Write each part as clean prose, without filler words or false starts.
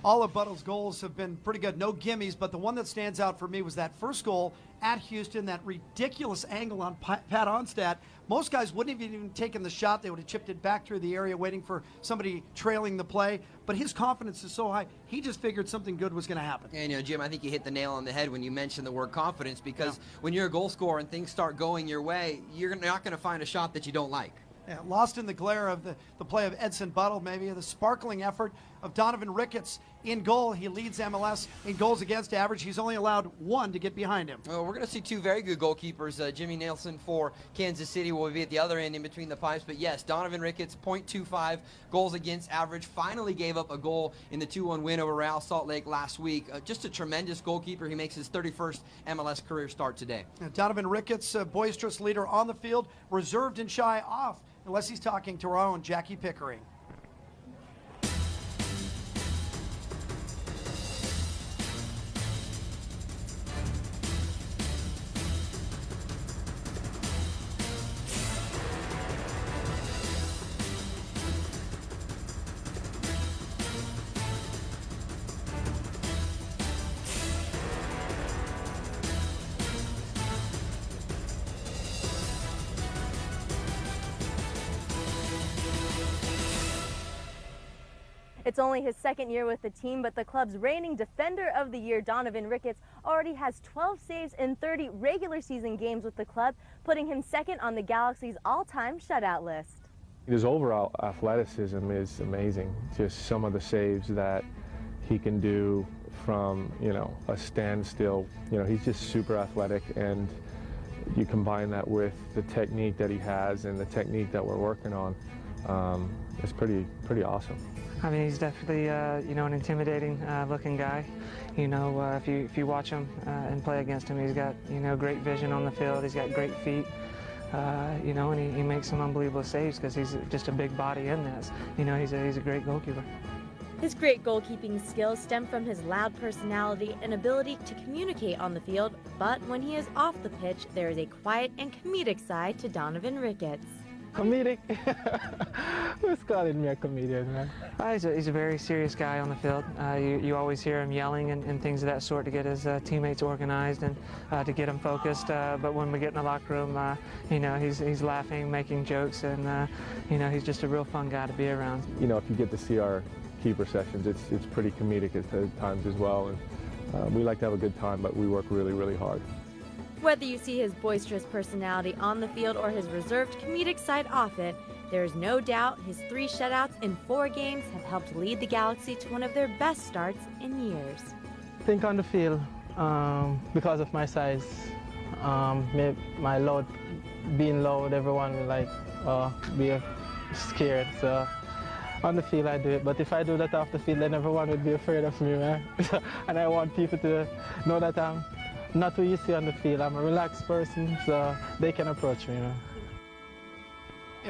All of Buttle's goals have been pretty good. No gimmies, but the one that stands out for me was that first goal at Houston, that ridiculous angle on Pat Onstad. Most guys wouldn't have even taken the shot. They would have chipped it back through the area waiting for somebody trailing the play. But his confidence is so high, he just figured something good was going to happen. And, Jim, I think you hit the nail on the head when you mentioned the word confidence, because when you're a goal scorer and things start going your way, you're not going to find a shot that you don't like. Yeah, lost in the glare of the play of Edson Buttle, maybe the sparkling effort of Donovan Ricketts in goal. He leads MLS in goals against average. He's only allowed one to get behind him. Well, we're going to see two very good goalkeepers. Jimmy Nielsen for Kansas City will be at the other end in between the pipes. But yes, Donovan Ricketts, .25 goals against average. Finally gave up a goal in the 2-1 win over Real Salt Lake last week. Just a tremendous goalkeeper. He makes his 31st MLS career start today. Donovan Ricketts, boisterous leader on the field, reserved and shy off, unless he's talking to our own Jackie Pickering. It's only his second year with the team, but the club's reigning Defender of the Year, Donovan Ricketts, already has 12 saves in 30 regular season games with the club, putting him second on the Galaxy's all-time shutout list. His overall athleticism is amazing. Just some of the saves that he can do from, a standstill. He's just super athletic, and you combine that with the technique that he has and the technique that we're working on. It's pretty awesome. I mean, he's definitely, an intimidating looking guy. If you watch him and play against him, he's got, great vision on the field. He's got great feet, and he makes some unbelievable saves because he's just a big body in this. He's a great goalkeeper. His great goalkeeping skills stem from his loud personality and ability to communicate on the field, but when he is off the pitch, there is a quiet and comedic side to Donovan Ricketts. Comedic? Who's calling me a comedian, man? He's a very serious guy on the field. You always hear him yelling and things of that sort to get his teammates organized and to get them focused. But when we get in the locker room, he's laughing, making jokes, and he's just a real fun guy to be around. If you get to see our keeper sessions, it's pretty comedic at times as well. And we like to have a good time, but we work really, really hard. Whether you see his boisterous personality on the field or his reserved comedic side off it, there is no doubt his 3 shutouts in 4 games have helped lead the Galaxy to one of their best starts in years. I think on the field, because of my size, my being loud, everyone will be scared. So on the field I do it, but if I do that off the field, then everyone would be afraid of me, man. And I want people to know that I'm not who you see on the field. I'm a relaxed person, so they can approach me, man.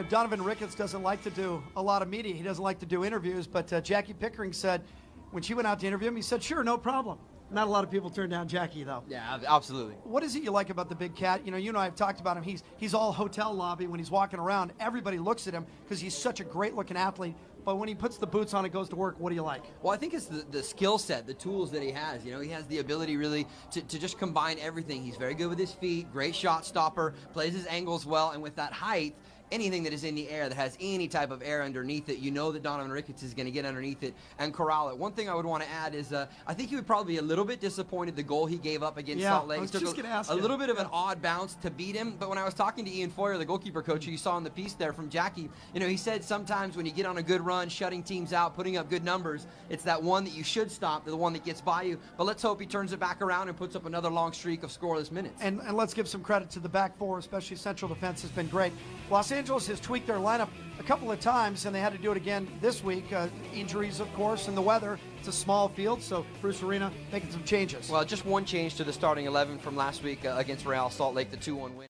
Donovan Ricketts doesn't like to do a lot of media. He doesn't like to do interviews, but Jackie Pickering said when she went out to interview him, he said, sure, no problem. Not a lot of people turn down Jackie, though. Yeah, absolutely. What is it you like about the big cat? You and I have talked about him. He's all hotel lobby when he's walking around. Everybody looks at him because he's such a great-looking athlete. But when he puts the boots on and goes to work, what do you like? Well, I think it's the skill set, the tools that he has. He has the ability really to just combine everything. He's very good with his feet, great shot stopper, plays his angles well, and with that height, anything that is in the air that has any type of air underneath it, that Donovan Ricketts is going to get underneath it and corral it. One thing I would want to add is I think he would probably be a little bit disappointed the goal he gave up against Salt Lake. I was just going to ask a little bit of an odd bounce to beat him, but when I was talking to Ian Feuer, the goalkeeper coach who you saw in the piece there from Jackie, he said sometimes when you get on a good run, shutting teams out, putting up good numbers, it's that one that you should stop, the one that gets by you. But let's hope he turns it back around and puts up another long streak of scoreless minutes. And let's give some credit to the back four, especially central defense has been great. Los Angeles has tweaked their lineup a couple of times, and they had to do it again this week. Injuries, of course, and the weather. It's a small field, so Bruce Arena making some changes. Well, just one change to the starting 11 from last week against Real Salt Lake, the 2-1 win.